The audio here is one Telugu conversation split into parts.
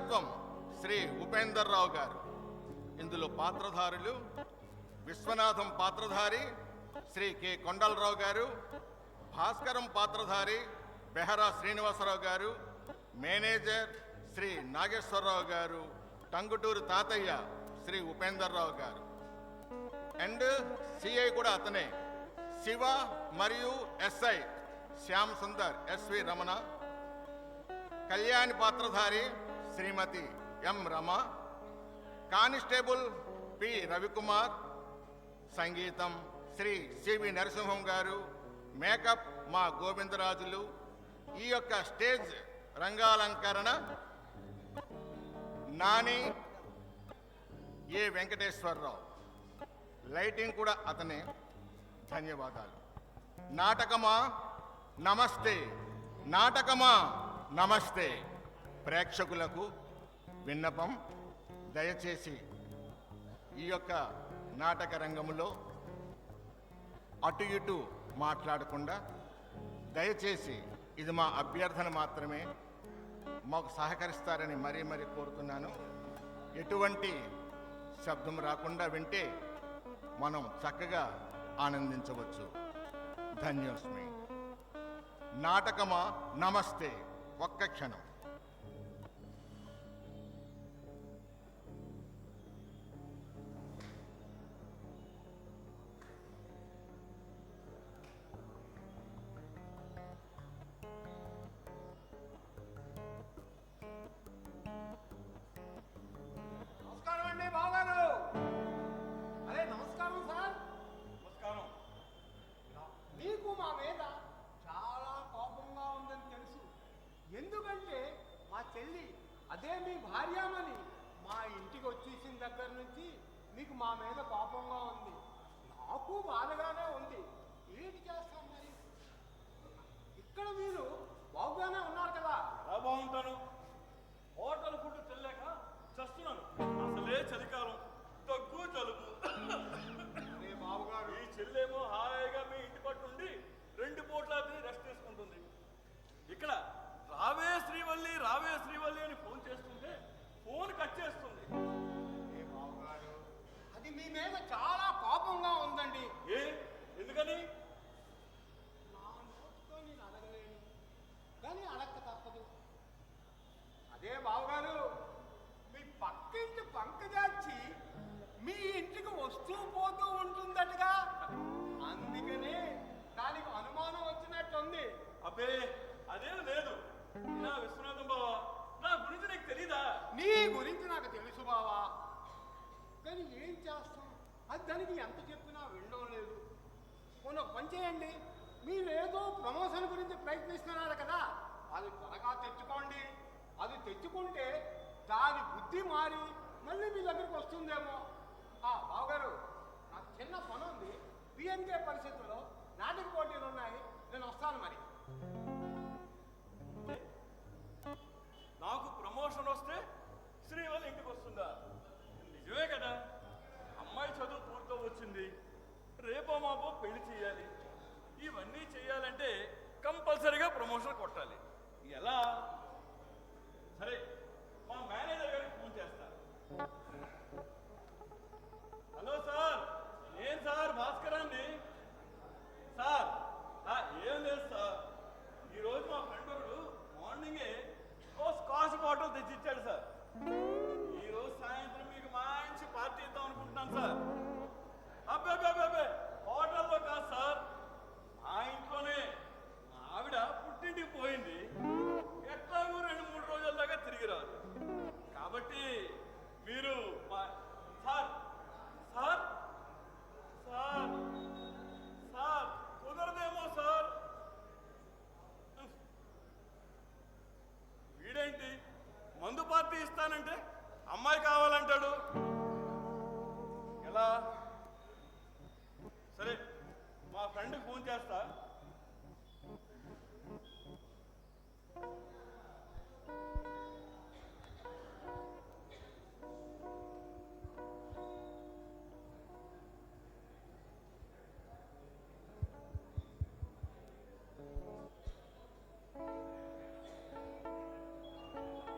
దర్శకత్వం శ్రీ ఉపేందర్ రావు గారు. ఇందులో పాత్రధారులు విశ్వనాథం పాత్రధారి శ్రీ కె కొండలరావు గారు, భాస్కరం పాత్రధారి బెహరా శ్రీనివాసరావు గారు, మేనేజర్ శ్రీ నాగేశ్వరరావు గారు, టంగుటూరు తాతయ్య శ్రీ ఉపేందర్ రావు గారు అండ్ సిఐ కూడా అతనే, శివ మరియు ఎస్ఐ శ్యామ్ సుందర్ ఎస్వి రమణ, కళ్యాణి పాత్రధారి శ్రీమతి ఎం రమ, కానిస్టేబుల్ పి రవికుమార్, సంగీతం శ్రీ సివి నరసింహం గారు, మేకప్ మా గోవిందరాజులు. ఈ యొక్క స్టేజ్ రంగాలంకరణ నాని ఏ వెంకటేశ్వరరావు, లైటింగ్ కూడా అతనే. ధన్యవాదాలు. నాటకమా నమస్తే, నాటకమా నమస్తే. ప్రేక్షకులకు విన్నపం, దయచేసి ఈ యొక్క నాటక రంగంలో అటు ఇటు మాట్లాడకుండా దయచేసి, ఇది మా అభ్యర్థన మాత్రమే, మాకు సహకరిస్తారని మరీ మరీ కోరుతున్నాను. ఎటువంటి శబ్దం రాకుండా వింటే మనం చక్కగా ఆనందించవచ్చు. ధన్యోస్మి. నాటకమా నమస్తే. ఒక్క క్షణం. ఎందుకంటే మా చెల్లి అదే మీ భార్యామణి మా ఇంటికి వచ్చేసిన దగ్గర నుంచి మీకు మా మీద కోపంగా ఉంది. నాకు బాధగానే ఉంది. ఏంటి చేస్తాం మరి? ఇక్కడ మీరు బాగుగానే ఉన్నారు కదా? ఎలా బాగుంటాను? హోటల్ ఫుడ్ తినలేక చస్తున్నాను. అసలే చలికాలం, దగ్గు జలుబు. బాబుగారు, ఈ చెల్లేమో హాయిగా మీ ఇంటి పట్టుండి 2 పూట్ల రెస్ట్ తీసుకుంటుంది. ఇక్కడ రావే శ్రీవల్లి, రావే శ్రీవల్లి అని ఫోన్ చేస్తుంటే ఫోన్ కట్ చేస్తుంది. బాబుగారు, అది మీ మీద చాలా కోపంగా ఉందండి. ఎందుకని? నా నోటితో నేను అడగలేను, కానీ అడగక తప్పదు. అదే బాబుగారు, మీ పక్కింటి పంకజాచి మీ ఇంటికి వస్తూ పోతూ ఉంటుందటగా, అందుకనే దానికి అనుమానం వచ్చినట్టుంది. అబ్బే అదేం లేదు. నా విశ్వనాథం బావా, నా గురించి నీకు తెలీదా? నీ గురించి నాకు తెలుసు బావా, కానీ ఏం చేస్తాం, అది దానికి ఎంత చెప్పినా వినడం లేదు. మొన్న పని చేయండి, మీరేదో ప్రమోషన్ గురించి ప్రయత్నిస్తున్నారు కదా, అది త్వరగా తెచ్చుకోండి. అది తెచ్చుకుంటే దాని బుద్ధి మారి మళ్ళీ మీ దగ్గరికి వస్తుందేమో. బావగారు, నాకు చిన్న పని ఉంది. పిఎన్కే పరిస్థితుల్లో నాటక పోటీలు ఉన్నాయి, నేను వస్తాను మరి. నాకు ప్రమోషన్ వస్తే శ్రీవల్లి ఇంటికి వస్తుందా? నిజమే కదా. అమ్మాయి చదువు పూర్తి వచ్చింది, రేపో మాపో పెళ్లి చేయాలి. ఇవన్నీ చేయాలంటే కంపల్సరీగా ప్రమోషన్ కొట్టాలి. ఎలా? సరే, మా మేనేజర్ గారికి ఫోన్ చేస్తా. హలో సార్, ఏం సార్ భాస్కరాన్ని? సార్ ఏం లేదు సార్, ఈరోజు మా ఫ్రెండ్ ఒకడు మార్నింగే స్కాచ్ బాటిల్ తెచ్చిచ్చాడు సార్. ఈరోజు సాయంత్రం మీకు మంచి పార్టీ ఇద్దాం అనుకుంటున్నాను సార్. అబ్బే హోటల్లో కాదు సార్, మా ఇంట్లోనే. మా ఆవిడ పుట్టింటికి పోయింది, ఎట్లాగో 2-3 రోజుల దాకా తిరిగి రాదు. కాబట్టి మీరు సార్ సార్ సార్ సార్ కుదరదేమో సార్. వీడేంటి మందు పార్టీ ఇస్తానంటే అమ్మాయి కావాలంటాడు. ఎలా? సరే, మా ఫ్రెండ్కి ఫోన్ చేస్తా.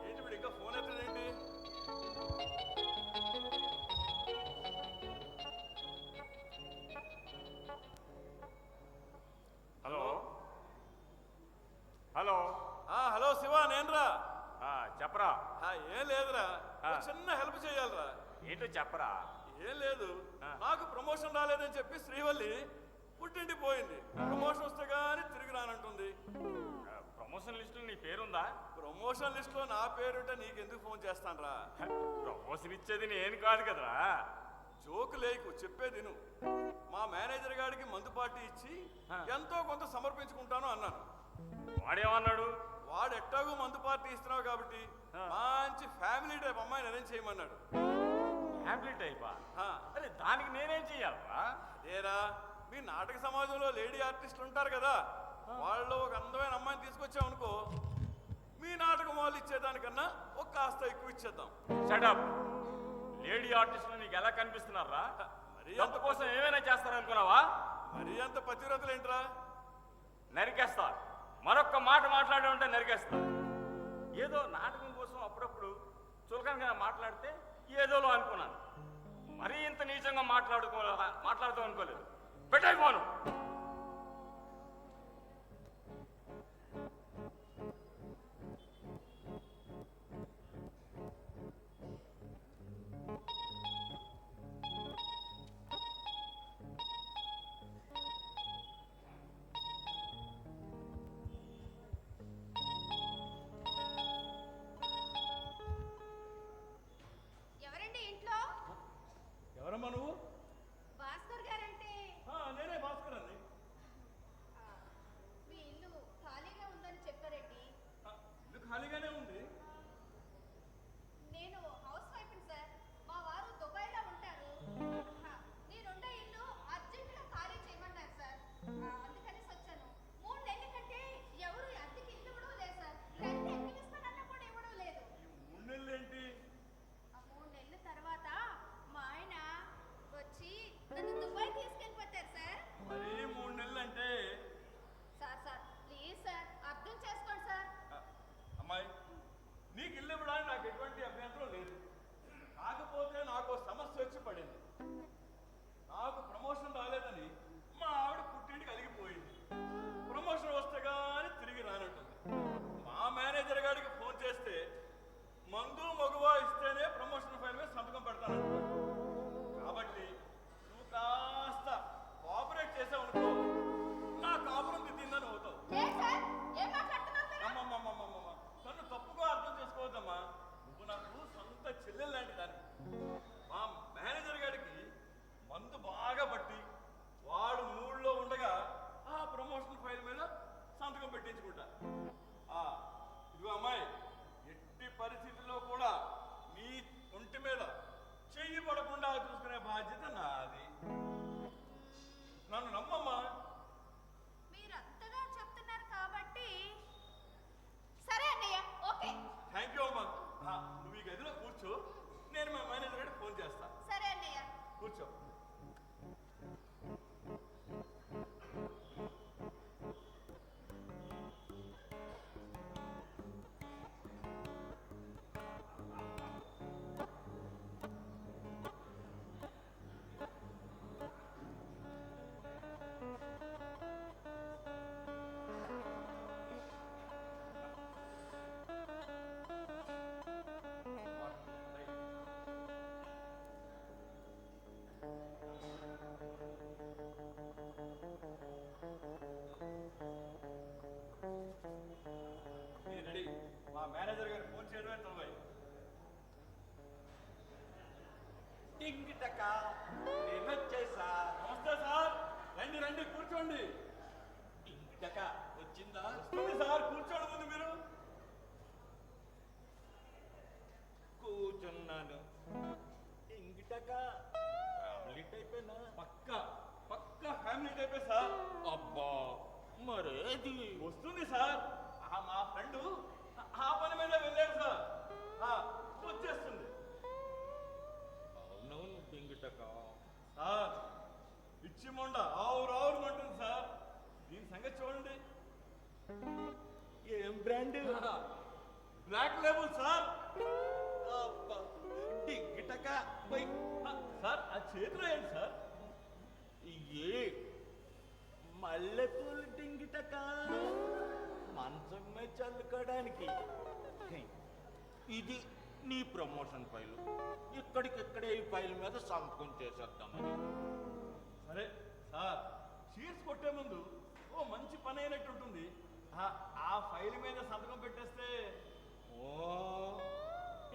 ఏంటి వీడు ఇంకా ఫోన్ ఎత్తడేంటి? ఏం లేదురా ఆ. ఓ చిన్న హెల్ప్ చేయాలిరా. ఏంటో చెప్పరా. ఏం లేదు, ఆ. నాకు ప్రమోషన్ రాలేదని చెప్పి శ్రీవల్లి పుట్టింటి పోయింది. ప్రమోషన్ వస్తే గానీ తిరిగి రానంటుంది. ప్రమోషన్ లిస్టులో నీ పేరుందా? ప్రమోషన్ లిస్ట్ లో నా పేరుంటే నీకెందుకు ఫోన్ చేస్తానురా? ప్రమోషన్ ఇచ్చేది నేను కాదు కదరా. జోకు లేకు, చెప్పేది విను. మా మేనేజర్ గారికి మందు పార్టీ ఇచ్చి ఆ. ఎంతో కొంత సమర్పించుకుంటాను అన్నాను. వాడేమన్నాడు? వాడు ఎట్టాగూ మందు పార్టీ ఇస్తున్నావు కాబట్టి ఆ. మంచి ఫ్యామిలీ టైప్ అమ్మాయిని అరేంజ్ చేయమన్నాడు. ఫ్యామిలీ టైపా? ఆ. అరే దానికి నేనేం చెయ్యాలరా? అదేరా, మీ నాటక సమాజంలో లేడీ ఆర్టిస్టులు ఉంటారు కదా, వాళ్ళు ఒక అందమైన అమ్మాయిని తీసుకొచ్చామనుకో, మీ నాటకం వాళ్ళు ఇచ్చేదానికన్నా ఒక కాస్త ఎక్కువ ఇచ్చేద్దాం. షటప్. లేడీ ఆర్టిస్టులు నీకు ఎలా కనిపిస్తున్నారా? మరీ డబ్బు కోసం ఏమైనా చేస్తారనుకున్నావా? మరీ అంత పతివ్రతలేంట్రా? నరికేస్తా. మరొక్క మాట మాట్లాడే ఉంటే నరికేస్తా. ఏదో నాటకం కోసం అప్పుడప్పుడు చులకనగా మాట్లాడితే ఏదోలో అనుకున్నాను. మరీ ఇంత నీచంగా మాట్లాడుతాం అనుకోలేదు. పెట్టైపోను. ఎవరండి ఇంట్లో? ఎవరమ్మా నువ్వు? భాస్కర్ గారంటే నేనే భాస్కర్ అండి. మీ ఇల్లు ఖాళీగా ఉందని చెప్పారండి. ఇల్లు ఖాళీగానే ఉంది. నేను హౌస్ వైఫ్ని సార్. మా వారు దుబాయ్లో ఉంటారు. నేనుండే ఇల్లు అర్జెంటుగా ఖాళీ చేయమన్నారు సార్. అందుకనేసి వచ్చాను. 3 నెలల కంటే ఎవరు అద్దెకి ఇల్లు ఇవ్వడం లేదు సార్. రెంట్ ఎన్ని ఇస్తానన్నా కూడా ఇవ్వడం లేదు. ఈ 3 నెలలు ఏంటి? ఆ 3 నెలల తర్వాత మా ఆయన వచ్చి నన్ను దుబాయ్ తీసుకెళ్ళిపోతారు సార్. మరీ 3 నెలలు అంటే సార్ ప్లీజ్ సార్ అర్థం చేసుకోండి సార్. అమ్మాయి, నీకు ఇల్లు ఇవ్వడానికి నాకు ఎటువంటి అభ్యంతరం లేదు. కాకపోతే నాకు సమస్య వచ్చి పడింది. నాకు ప్రమోషన్ రాలేదని మా ఆవిడ పుట్టింటికి అలిగిపోయింది. ప్రమోషన్ వస్తే కానీ తిరిగి రానంటుంది. మా మేనేజర్ గారికి ఫోన్ చేస్తే మందు మగువా ఇస్తేనే ప్రమోషన్ ఫైల్ మీద సంతకం పెడతానంటున్నాడు. కాబట్టి నువ్వు కాస్త కోఆపరేట్ చేసావు అనుకో, నా కాపురం దిద్దిందని అవుతావు. లేదు సార్ ఏం మాట్లాడుతున్నారు మీరు? అమ్మమ్మమ్మమ్మమ్మ, నన్ను తప్పుగా అర్థం చేసుకోవద్దమ్మా. నువ్వు నాకు సొంత చెల్లెలు లాంటి దాన్ని. మా మేనేజర్ గారికి మందు బాగా పట్టి వాడు మూడ్లో ఉండగా ఆ ప్రమోషన్ ఫైల్ మీద సంతకం పెట్టించుకుంటా. ఇదిగో అమ్మాయి, ఎట్టి పరిస్థితుల్లో కూడా నీ ఒంటి మీద చెయ్యి పడకుండా చూసుకునే బాధ్యత నాది. నన్ను నమ్మమ్మా. మీరు అంతగా చెప్తున్నారు కాబట్టి సరే అన్నయ్య ఓకే. థ్యాంక్ యూ అమ్మా. నువ్వు ఈ గదిలో కూర్చో, నేను మా మేనేజర్ గారికి ఫోన్ చేస్తా. సరే అన్నయ్య. కూర్చో. రెడీ. మా మేనేజర్ గారు ఫోన్ చేయడమే తొలగాయి. టింగిటక నేను వచ్చేసా. నమస్తే సార్. రండి రండి, కూర్చోండి. టింగిటక వచ్చిందా? వస్తుంది సార్, కూర్చోండి ముందు మీరు. కూర్చున్నాను. టింగిటక ఫ్యామిలీ టైపేనా? పక్కా ఫ్యామిలీ టైపే సార్. అబ్బా మరేది? వస్తుంది సార్. మా ఫ్రెండ్ ఆ పని మీద వెళ్ళారు సార్. వచ్చేస్తుంది అవునవును టింగిటక. సార్. పిచ్చి మొండ ఆవురు అంటుంది సార్. దీని సంగతి చూడండి. ఏం బ్రాండ్? Black label sir. అబ్బా టింగిటక పోయి. సార్ ఆ చేతిలో ఏంటి సార్? ఏ మల్లెపూలు టింగిటక మంచం మీద చల్లుకోవడానికి. ఇది నీ ప్రమోషన్ ఫైలు. ఇక్కడికిక్కడే ఈ ఫైల్ మీద సంతకం చేసేద్దామని. సరే సార్, షీట్స్ కొట్టే ముందు ఓ మంచి పని అయినట్టు ఉంటుంది. ఆ ఫైల్ మీద సంతకం పెట్టేస్తే. ఓ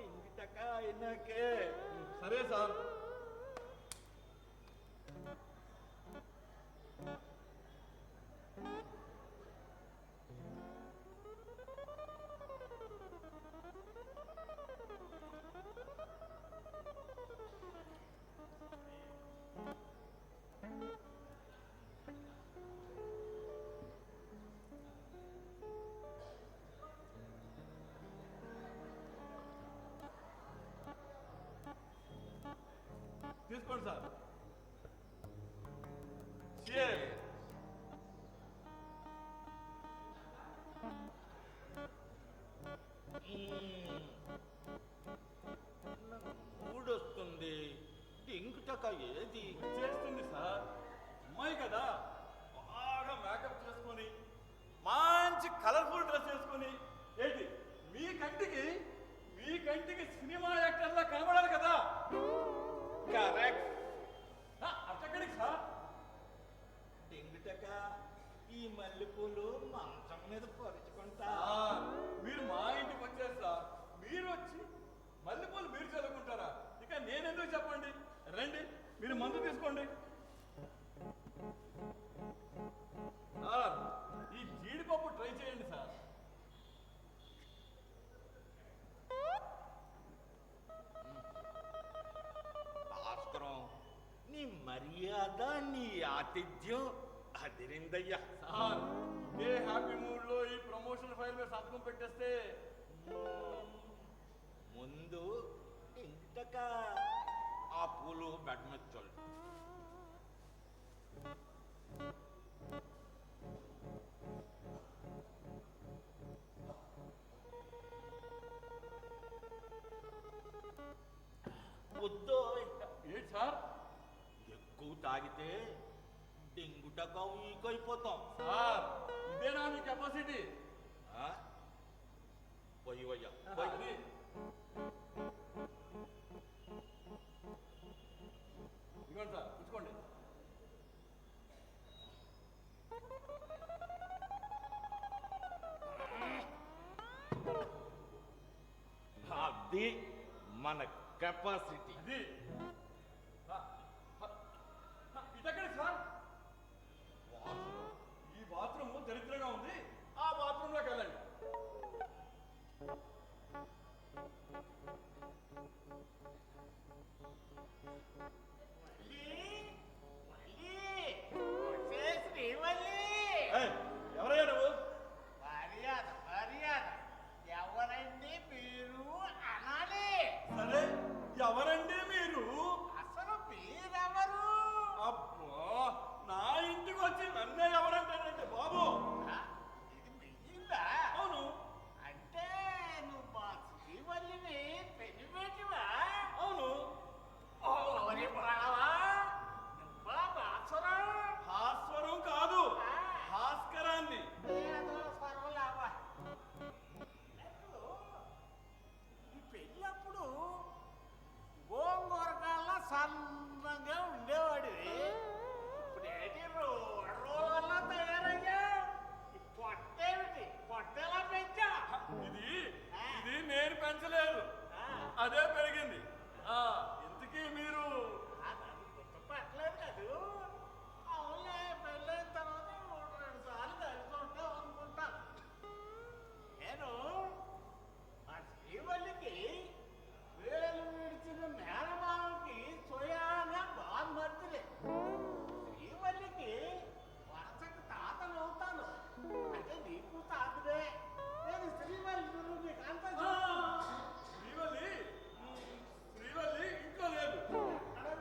ఇంగిటక అయినాకే. సరే సార్. తీసుకోండి సార్. Cheers. మూడొస్తుంది. ఇంగిటక ఏది చేస్తుంది సార్. అమ్మాయి కదా, బాగా మేకప్ చేసుకొని మంచి కలర్ఫుల్ డ్రెస్ వేసుకొని ఏంటి మీ కంటికి సినిమా యాక్టర్లా కనబడాలి కదా. కరెక్ట్. అట్టక్కడికి సార్. ఇంగిటక ఈ మల్లెపూలు మంచం మీద పరుచుకుంటా. మీరు మా ఇంటికి వచ్చారు సార్. మీరు వచ్చి మల్లెపూలు మీరు చదువుకుంటారా? ఇక నేనెందుకు చెప్పండి. రండి, మీరు మందు తీసుకోండి. సార్, ఈ జీడిపప్పు ట్రై చేయండి సార్. భాస్కరం, నీ మర్యాద, నీ ఆతిథ్యం అదిరిందయ్యా. సార్, ఇదే హ్యాపీ మూడ్ లో ఈ ప్రమోషన్ ఫైల్ మీద సంతకం పెట్టేస్తే. ముందు ఇంగిటక ఆ పూలు బెడ్ మీద చల్లు. వద్దు. ఏంటి సార్? ఎక్కువ తాగితే డెంగుటక వీక్ అయిపోతాం. సార్, ఇదేనా మీ కెపాసిటీ? పోయివయ్యా. అది ఇదిగోండి సార్, పుచ్చుకోండి. అది మన కెపాసిటీ. అది ఇదెక్కడి సార్? ఈ బాత్రూమ్ దరిద్రంగా ఉంది. ఆ బాత్రూమ్ లోకి వెళ్ళండి. ఏయ్, ఎవరయ్యా నువ్వు? ఎవరండి మీరు అనాలి. సరే, ఎవరండి మీరు? అసలు మీరెవరు? అబ్బో, నా ఇంటికి వచ్చి నన్నే ఎవరంటానంటే బాబు. ఇది మిగిలిందా? అవును. అంటే నువ్వు మా శ్రీవల్లిని పెనిపెట్టివా? అవును. ఓరి బావా, నువ్వా భాస్వరం? భాస్వరం కాదు, భాస్కరాన్ని. ఏదో స్వరంలావా. ఈ పెళ్ళప్పుడు గోంగూరకాల సన్నంగా ఉండేవాడివి. ఇప్పుడు ఏంటి రోడ్ల తయారయ్యా? ఈ పొట్టేమిటి? పొట్టెలా పెంచా? ఇది నేను పెంచలేదు, అదే పెరిగింది. ఇంతకీ మీరు? నన్ను గుర్తుపట్టలేదు కదూ. అవునులే, పెళ్ళైన తర్వాత 1-2 సార్లు కలుస్తుంటావు అనుకుంటాను. నేను మా శ్రీవల్లికి వేలు విడిచిన మేనమామకి స్వయానా బాధపడుతుంది. శ్రీవల్లికి వరుసకు తాతను అవుతాను. అంటే నీకు తాతనే. నేను శ్రీవల్లి గురువు నీకు అంత శ్రీవల్లి ఇంట్లో లేదు. అక్కడ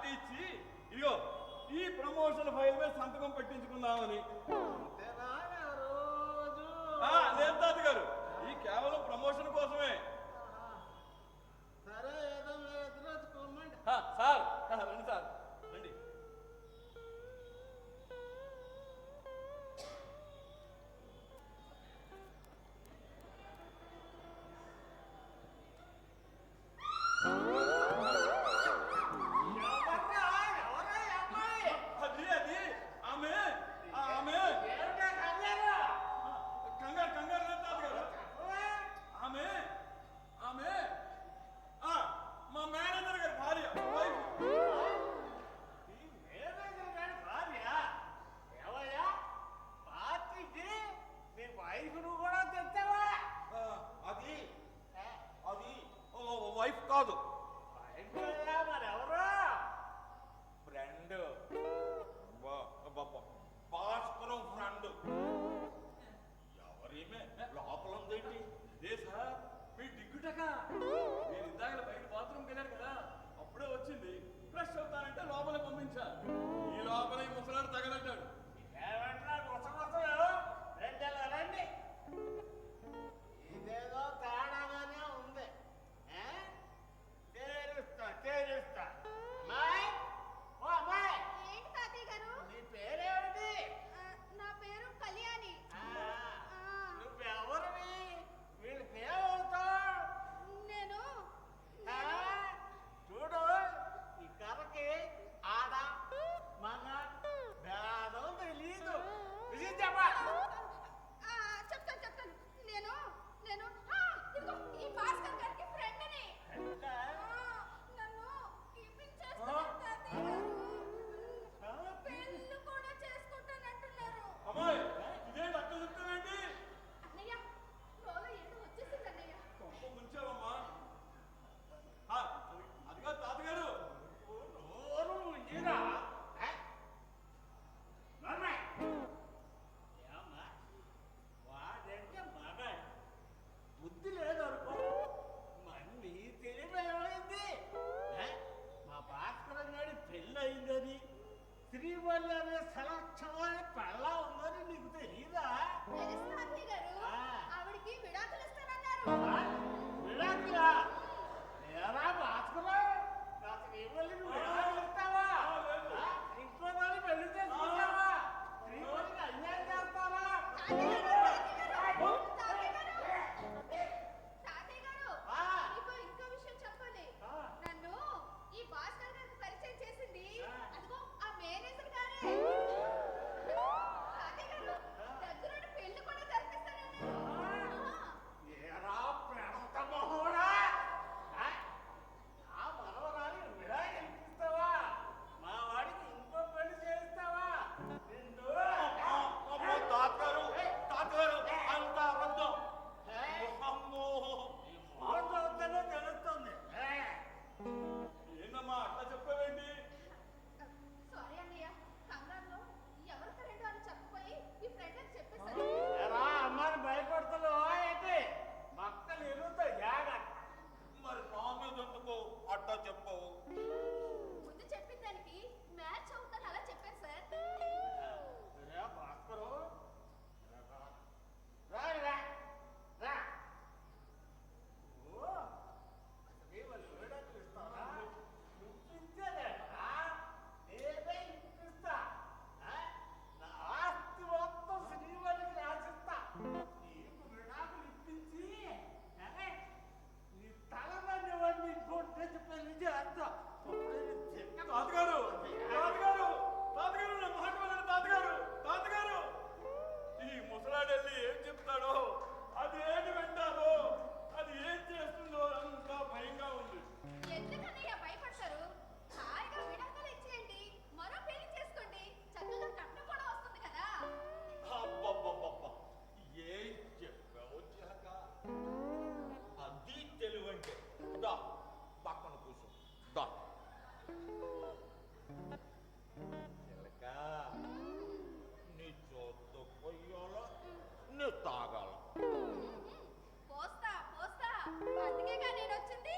పార్టీ ఇచ్చి ఇదిగో ఈ ప్రమోషన్ ఫైల్ మీద సంతకం పెట్టించుకుందామని. లేదు తాతగారు, ఈ కేవలం ప్రమోషన్ కోసమే. సరే ఏదో మీరు ఎదురొచ్చుకోమండి. సార్ రండి సార్, రండి. అది అది ఆమె ఆమె కంగారు కంగారు లేదు తాతగారు. ఆమె ఆమె మా మేనేజర్ గారి భార్య, వైఫ్. అది అది వైఫ్ కాదు, ఫ్రెండ్, భాస్కరం ఫ్రెండ్. ఎవరేమే లోపల ఉందేంటి? అదే సార్ మీ డిగ్గుటక. నేను ఇందాక బయట బాత్రూమ్కి వెళ్ళాను కదా, అప్పుడే వచ్చింది. ఫ్రెష్ అవుతానంటే లోపల పంపించా. ఈ లోపల ఈ ముసలాడు తగలడ్డాడు. ఇదేదో తేడాగానే ఉంది. తేలుస్తా తేలుస్తా. అమ్మాయి, ఓ అమ్మాయి, ఏంటి తాతయ్య గారు? నీ పేరేమిటి? నా పేరు కళ్యాణి. నువ్వెవరివి? వీళ్ళ పేరుతావు? నేను చూడు, ఈ కర్రకి ఆడ మగ భేదం తెలీదు. విషయం చెప్పా. చెప్తాను చెప్తాను. నేను నేను ఇదిగో ఈ భాస్కర్ గారికి ఫ్రెండ్ని. నన్ను కీపింగ్ చేస్తున్నారు తాతయ్య గారు. పెళ్లి కూడా చేసుకుంటానంటున్నారు. అమ్మాయి ఇదేంటి అట్లా చెప్తావేంటి? అన్నయ్య, లోలో ఏదో వచ్చేసింది అన్నయ్య. కొంప ముంచావమ్మా. అదిగా తాతగారు. నోరు ఉందిరా. నర్మయ్, ఏమ్మా, వాడంటే మగాడు, బుద్ధి లేదనుకో. మరి నీ తెలివి ఏమైంది? మా భాస్కరం గారి పెళ్ళి అయిందని, శ్రీవల్లి అనే సలక్షమైన పెళ్ళ ఉందని నీకు తెలీదా? తెలుసు తాతయ్య గారు. ఆ. ఆవిడికి విడాకులు ఇస్తానన్నారు. విడాకులా? ఏరా భాస్కరం, నా శ్రీవల్లికి విడాకులు ఇస్తావా? ఇంకో దాన్ని పెళ్లి చేసుకుంటావా? శ్రీవల్లికి అన్యాయం చేస్తావా? తాతయ్య గారు, తాతయ్య గారు, తాతయ్య గారు, ఆ. మీకు ఇంకో విషయం చెప్పాలి. ఆ. నన్ను ఈ భాస్కర్ గారికి పరిచయం చేసింది అదిగో ఆ మేనేజర్ గారే. తాతయ్య గారు, దగ్గరుండి పెళ్లి కూడా జరిపిస్తానన్నారు. ఏరా ప్రేమత మొహోడా, ఆ మనవరాలి విడాకులు ఇస్తావా? మా వాడికి ఇంకో పెళ్లి చేస్తావా? నిన్ను అమ్మో తాతగారు, తాతగారు అంత అబద్ధం. అమ్మో, మోహన్ చూస్తేనే తెలుస్తుంది. ఏందమ్మా అట్లా చెప్పావేంటి? సారీ అన్నయ్య, కంగారులో ఎవరికి రెండు అని చెప్పపోయి ఈ ఫ్రెండ్ అని చెప్పేశారు. ఏరా అమ్మాయిని భయపడుతున్నావా ఏంటి? మక్కలు ఎరుగుతాయి జాగ్రత్త. మరి నా మీద ఎందుకు అట్టా చెప్పవు? ముందు చెప్పిన దానికి మ్యాచ్ అవుతాను అలా చెప్పారు సార్. రా భాస్కరు, రా రా రా. ఓ, అసలు వాళ్ళు విడాకులు ఇస్తావా? ఇప్పించలేదా? నేనే ఇప్పిస్తా. నా ఆస్తి మొత్తం శ్రీవల్లికి రాసిస్తా. నీకు విడాకులు ఇప్పించి నీ తలదాన్ని వాడిని ఇంకోటి తెచ్చి పెళ్లి చేస్తా. తాతగారు తాతగారు తాతగారు నా మాట వినండి తాతగారు. తాతగారు, ఈ ముసలాడెళ్ళి ఏం చెప్తాడో, అది ఏంటి వింటారో, అది ఏం చేస్తుందో అంతా భయంగా ఉంది. ఎందుకన్నయ్య భయపడతారు? హాయిగా విడాకులు ఇచ్చేయండి, మరో పెళ్లి చేసుకోండి, చక్కగా కట్నం కూడా వస్తుంది కదా. అబ్బబ్బబ్బబ్బ, ఏం చెప్పావు చిలక? అది తెలివంటే. దా పక్కన కూర్చో. దా చిలక, నీ చోట్తో పొయ్యాలా, నీ తాగాల? పోస్తా పోస్తా, అందుకేగా నేను వచ్చింది.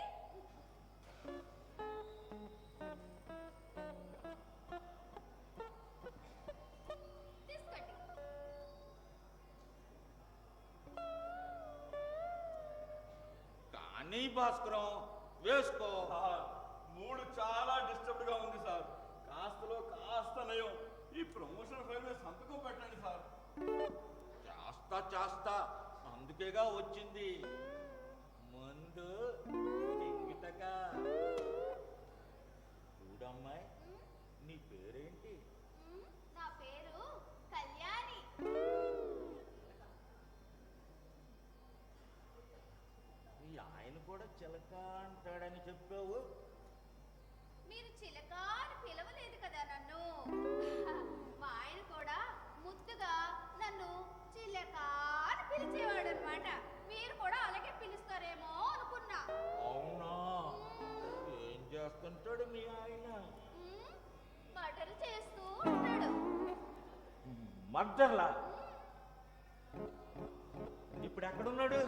కానీ భాస్కరం వేసుకో. సార్ మూడు చాలా డిస్టర్బ్డ్ గా ఉంది సార్. కాస్తలో కాస్త నయం ఈ ప్రమోషన్ ఫైల్ మీద సంతకం పెట్టండి సార్. చేస్తా చేస్తా, అందుకేగా వచ్చింది. ముందు టింగిటగా చూడమ్మాయి, నీ పేరేంటి? నా పేరు కళ్యాణి. మీ ఆయన కూడా చిలక అంటాడని చెప్పావు. మీరు చిలక అని పిలవలేదు కదా నన్ను. మా ఆయన కూడా ముద్దుగా నన్ను చిలక అని పిలిచేవాడు అనమాట. మీరు కూడా అలాగే పిలుస్తారేమో అనుకున్నా. అవునా? ఏం చేస్తుంటాడు మీ ఆయన? మర్డర్ చేస్తూ ఉంటాడు. మర్డర్లా? ఇప్పుడు ఎక్కడున్నాడు?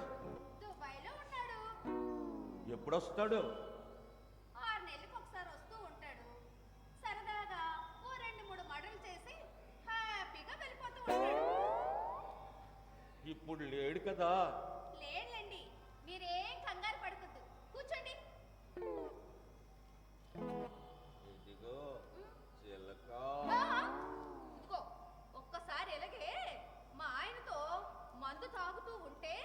దుబాయ్లో ఉన్నాడు. ఎప్పుడొస్తాడు? 6 నెలలకు ఒకసారి వస్తూ ఉంటాడు. సరదాగా ఓ 2-3 మర్డర్లు చేసి హ్యాపీగా వెళ్ళిపోతూ ఉంటాడు. ఇప్పుడు లేడు కదా? లేదులేండి, మీరేం కంగారు పడకూడదు. కూర్చోండి. ఇదిగో చిలక. ఇదిగో ఒక్కసారి ఎలాగే మా ఆయనతో మందు తాగుతూ ఉంటే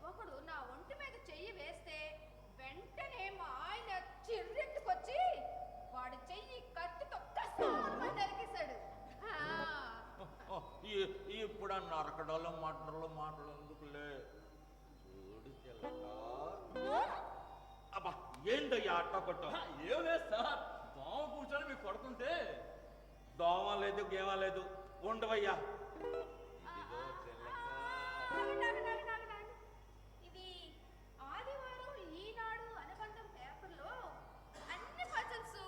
ఒకడు నా ఒంటి మీద చెయ్యి వేస్తే వెంటనే మా ఆయన చిర్రెత్తుకొచ్చి వాడి చెయ్యి కత్తితో కసామని నరికేశాడు. ఇప్పుడు ఆ నరకడాలు మటర్లు మాటలు ఎందుకులే. చూడు చిలక. అబ్బా, ఏందయ్యా అట్ట కొట్ట? ఏం లేదు సార్, దోమ కూర్చొని మీకు కొడుతుంటే. దోమ లేదు గేమ లేదు, ఉండవయ్యా. ఇదిగో చిలక. ఇది ఆదివారం ఈనాడు అనుబంధం పేపర్లో అన్ని పజల్స్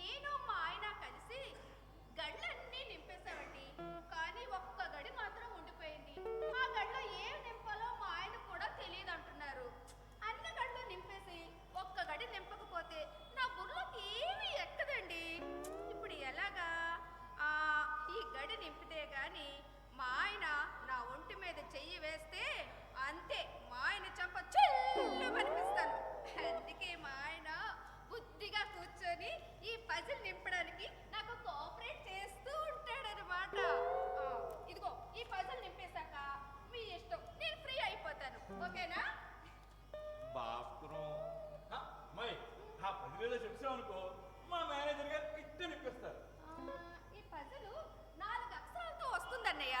నేను మా ఆయన కలిసి గళ్ళన్నీ నింపేశామండి. కానీ ఒక్క గడి మాత్రం ఉండిపోయింది. ఆ గడిలో ఏం నింపాలో మా ఆయన కూడా తెలియదు అంటున్నారు. అన్ని గళ్ళు నింపేసి ఒక్క గడి నింపకపోతే నా బుర్రలోకి ఏమీ ఎక్కదండి. ఇప్పుడు ఎలాగా? ఈ గడి నింపితే గాని మా ఆయన నా ఒంటి మీద చెయ్యి వేస్తే అంతే, మా ఆయన చంప చెల్లు కనిపిస్తాను. అందుకే మా ఆయన బుద్ధిగా కూర్చొని ఈ పజిల్ నింపడానికి నాకు కోఆపరేట్ చేస్తూ ఉంటాడనమాట. ఇదిగో ఈ పజిల్ నింపేశాక మీ ఇష్టం, నేను ఫ్రీ అయిపోతాను. ఓకేనా? భాస్కరం, అమ్మాయి ఆ 10,000 చెప్పామనుకో, మా మేనేజర్ గారు ఇట్టే నింపిస్తారు. ఈ పజిల్ 4 అక్షరాలతో వస్తుందన్నయ్య.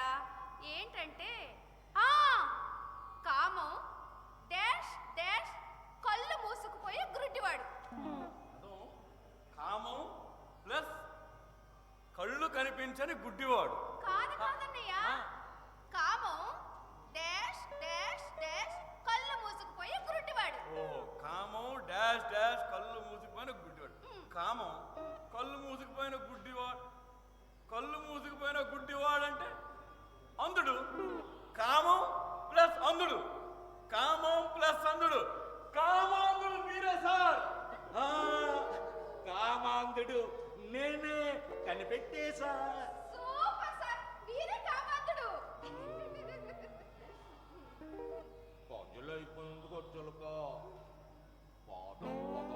ఏంటంటే కామం డాష్ డాష్ కళ్ళు మూసుకుపోయి గురుటివాడు. అదో కామం ప్లస్ కళ్ళు కనిపించని గుడ్డివాడు. కాదన్నయ్య, కామం డాష్ డాష్ డాష్ కళ్ళు మూసుకుపోయి గురుటివాడు. ఓ కామం డాష్ డాష్ కళ్ళు మూసుకుపోయిన గుడ్డివాడు. కామం కళ్ళు మూసుకుపోయిన గుడ్డివాడు. కళ్ళు మూసుకుపోయిన గుడ్డివాడు అంటే అంధుడు. కామం ప్లస్ అంధుడు. కామం ప్లస్ అంధుడు. కామాంధుడు మీరే సార్. కామాంధుడు నేనే, కనిపెట్టేశా. సూపర్ సార్, వీరే కామాంధుడు. పజలు అయిపోయింది చిలక. పాదం పద.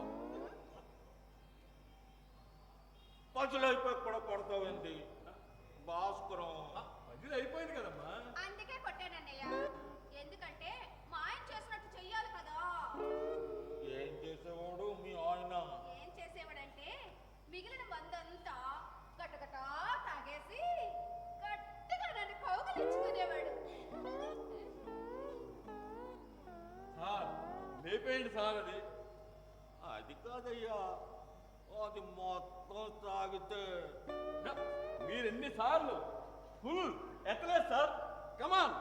పజలు అయిపోయి కూడా కొడతావేంటి భాస్కరం? మధ్యలో అయిపోయింది కదమ్మా. అందుకే కొట్టానన్నయ్య. ఎందుకంటే మా ఆయన చేసినట్టు చెయ్యాలి కదా. ఏం చేసేవాడు మీ ఆయన? ఏం చేసేవాడంటే మిగిలిన మందంతా గటగటా తాగేసి గట్టిగా నన్ను కౌగిలించుకునేవాడు. Sir లేపేయండి sir. అది అది కాదయ్యా, అది మొత్తం తాగితే. మీరు ఎన్నిసార్లు ఫుల్ ఎత్తలేదు సార్. కమాన్.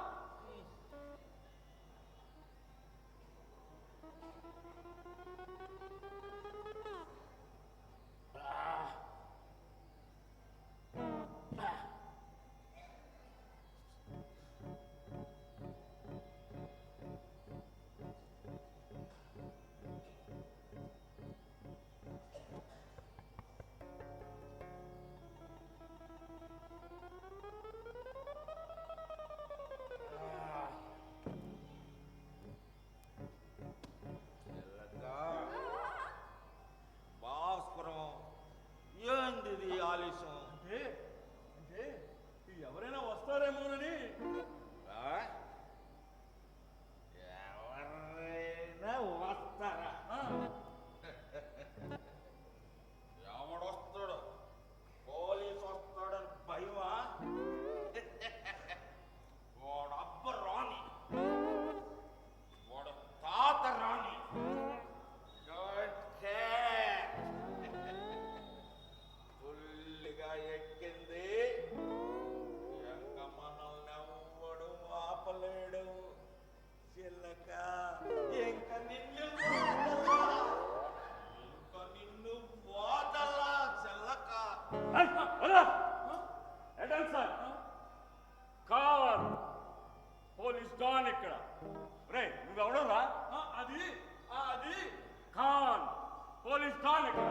పోలీస్ డాన్ ఎక్కడ?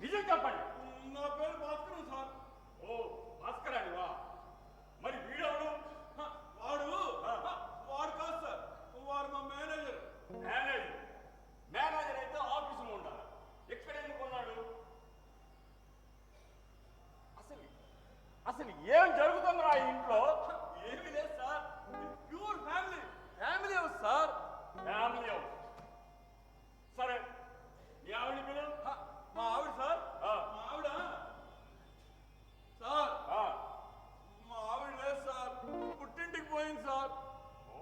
నిజం చెప్పండి. నా పేరు భాస్కరం సార్. ఓ భాస్కర్ అనివా? మరి వీడెవడు? వాడు వాడు కాదు సార్, వాడు మా మేనేజర్. మేనేజర్? మేనేజర్ అయితే ఆఫీసులో ఉండాలి, ఎక్కడ ఎందుకు ఉన్నాడు? అసలు ఏం జరుగుతుందిరా ఈ ఇంట్లో? ఏమీ లేదు sir, pure family. Family house sir. Family house. సరే, మీ ఆవిడ పిల్లలు? మా ఆవిడ సార్, మా ఆవిడ సార్, మా ఆవిడ లేదు సార్, పుట్టింటికి పోయింది సార్. ఓ,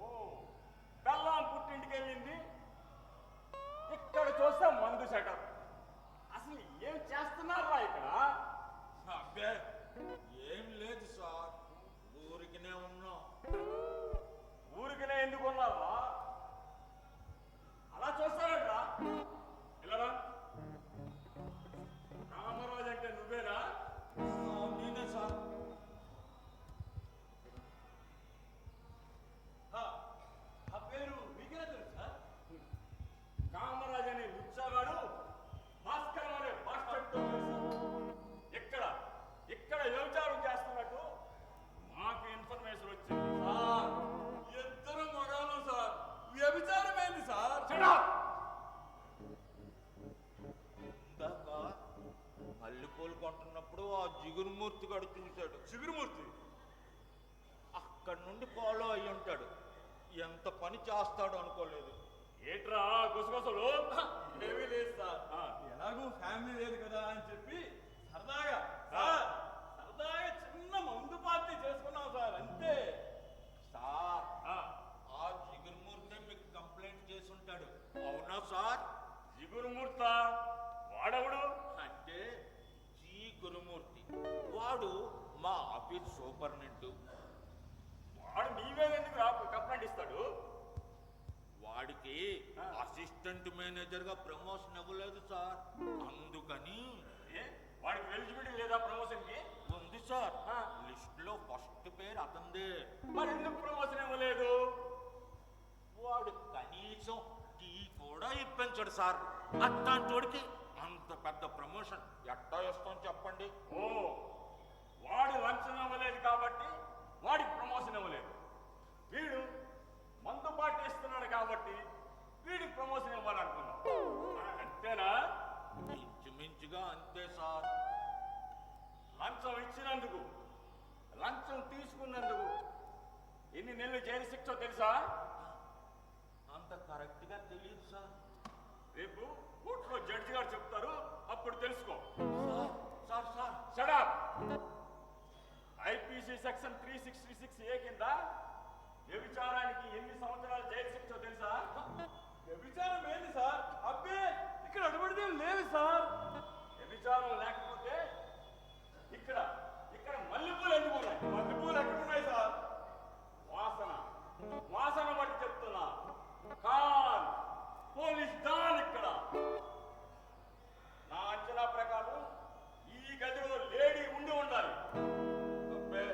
పెళ్ళాం పుట్టింటికి వెళ్ళింది, ఇక్కడ చూస్తే మందు సెటప్. అసలు ఏం చేస్తున్నారా ఇక్కడ? అబ్బే ఏం లేదు సార్, ఊరికినే ఉన్నాం. ఊరికినే ఎందుకు ఉన్నావా? అలా చూస్తారంట్రా. ఇలా రామరాజు అంటే నువ్వేనా? నేనే సార్. ఆ పేరు మీకెలా తెలుసు సార్? కామరాజు అనే లుచ్చాగాడు భాస్కర్ అనే బాస్టర్తో కలిసి ఇక్కడ వ్యభిచారం చేస్తున్నట్టు మాకు ఇన్ఫర్మేషన్ వచ్చింది. సార్, ఇద్దరు మగాళ్ళం సార్, వ్యభిచారమైంది సార్. Shut up! ఇందాక మల్లెపూలు కొంటున్నప్పుడు ఆ జిగురుమూర్తి గడు చూశాడు. చిగురుమూర్తి అక్కడి నుండి ఫాలో అయి ఉంటాడు. ఎంత పని చేస్తాడు అనుకోలేదు. ఏట్రా గుసగుసలు? ఏమీ లేదు సార్, ఎలాగూ ఫ్యామిలీ లేదు కదా అని చెప్పి సరదాగా సార్, సరదాగా చిన్న మందు పార్టీ చేసుకున్నాం సార్, అంతే. సార్ ఆ జిగురుమూర్తి మీకు కంప్లైంట్ చేసి ఉంటాడు, అవునా సార్? జిగురుమూర్త వాడవుడు? అంటే జీ గురుమూర్తి, వాడు మా ఆఫీస్ సూపరింటెండెంట్. వాడు నీవేందుకు రా కంప్లైంట్ ఇస్తాడు? వాడికి అసిస్టెంట్ మేనేజర్ గా ప్రమోషన్ ఇవ్వలేదు సార్, అందుకని. ఏ, వాడికి ఎలిజిబిలిటీ లేదా ప్రమోషన్ కి? ఉంది సార్, లిస్ట్ లో ఫస్ట్ పేరు అతందే. మరి ఎందుకు ప్రమోషన్ ఇవ్వలేదు? వాడు కనీసం టీ కూడా ఇప్పించడు సార్. అట్లాంటోడికి అంత పెద్ద ప్రమోషన్ ఎట్టా ఇస్తాం చెప్పండి? ఓ, వాడు లంచం ఇవ్వలేదు కాబట్టి వాడికి ప్రమోషన్ ఇవ్వలేదు. వీడు మందు పార్టీ ఇస్తున్నాడు కాబట్టి వీడికి ప్రమోషన్ ఇవ్వాలనుకున్నాం, అంతేనా? ఇంచుమించుగా అంతే సార్. లంచం ఇచ్చినందుకు, లంచం తీసుకున్నందుకు ఎన్ని నెలలు జైలు శిక్ష తెలుసా? అంత కరెక్ట్ గా తెలియదు సార్. రేపు కోర్టులో జడ్జి గారు చెప్తారు, అప్పుడు తెలుసుకో. Sir sir shut up. IPC section 366A కింద వ్యభిచారానికి ఎన్ని సంవత్సరాలు జైలు శిక్ష తెలుసా? వ్యభిచారం ఏంది సార్? అబ్బే, ఇక్కడ అటువంటిది లేవు సార్. వ్యభిచారం లేకపోతే ఇక్కడ మల్లెపూలు ఎందుకు ఉన్నాయి? మల్లెపూలు ఎక్కడ ఉన్నాయి సార్? వాసన బట్టి చెప్తున్నా. ఖాన్ పోలీస్ డాన్ ఇక్కడ. నా అంచనా ప్రకారం ఈ గదిలో లేడీ ఉండి ఉండాలి. అబ్బే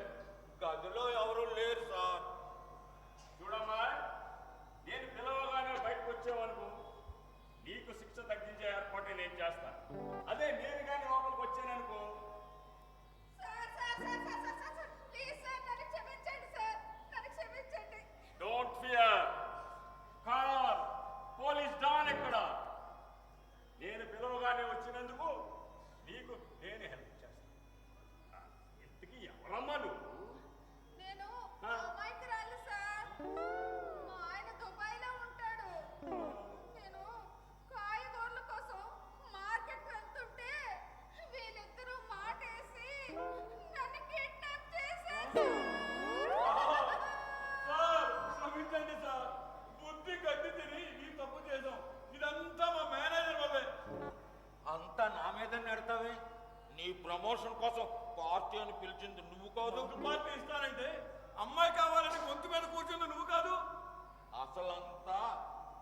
గదిలో ఎవరు లేరు సార్. చూడమ్మా, నేను పిలవగానే బయటకు వచ్చేవనుకో, నీకు శిక్ష తగ్గించే ఏర్పాటు నేను చేస్తాను. అదే నేను కానీ లోపలికి వచ్చాననుకో, ప్లీజ్ సార్, నన్ను క్షమించండి సార్, నన్ను క్షమించండి. Don't fear. Khan police don ఎక్కడ? నేను పిలవగానే వచ్చినందుకు నీకు నేను హెల్ప్ చేస్తాను. ఇంతకీ ఎవరమ్మా నువ్వు? నేను అమాయకురాలు సార్. మా ఆయన దుబాయ్లో ఉంటాడు. నేను కాయగూరల కోసం మార్కెట్ వెళ్తుంటే వీళ్ళిద్దరూ మాటేసి నన్ను కిడ్నాప్ చేశారు సార్, క్షమించండి సార్, బుద్ధి గడ్డి తిని ఈ తప్పు చేశాం. ఇదంతా మా మేనేజర్ వల్లే. అంతా నా మీద నెడతావే? నీ ప్రమోషన్ కోసం పార్టీ అని పిలిచింది నువ్వు కాదు. మందు పార్టీ ఇస్తానంటే అమ్మాయి కావాలని గొంతు మీద కూర్చుంది నువ్వు కాదు. అసలంతా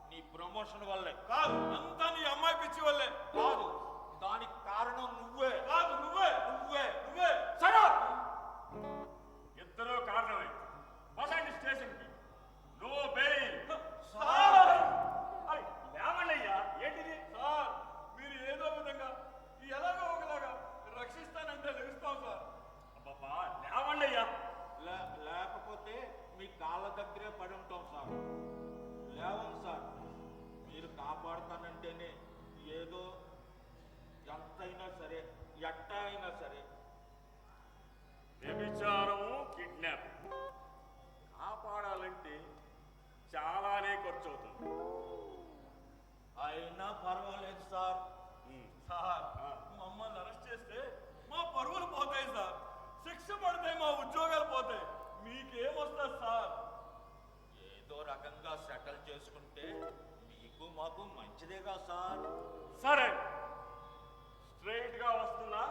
నీ ప్రమోషన్ వల్లే. కాదు, అంతా నీ అమ్మాయి పిచ్చి వల్లే. కాదు, దానికి కారణం నువ్వే. కాదు, నువ్వే నువ్వే నువ్వే. Shut up! ఇద్దరూ కారణమే. పదండి స్టేషన్కి. No bail. సార్, లేవండి అయ్యా, ఏంటిది? సార్, మీరు ఎట్టా అయినా సరే. వ్యభిచారము కిడ్నాప్ కాపాడాలంటే చాలానే ఖర్చు అవుతుంది. అయినా పర్వాలేదు సార్. సార్ మమ్మల్ని అరెస్ట్ చేస్తే మా పరువులు పోతాయి సార్, శిక్ష పడతాయి, మా ఉద్యోగాలు పోతాయి. మీకేమొస్తుంది సార్? ఏదో రకంగా సెటిల్ చేసుకుంటే మీకు మాకు మంచిదేగా సార్. సరే, స్ట్రైట్ గా వస్తున్నా.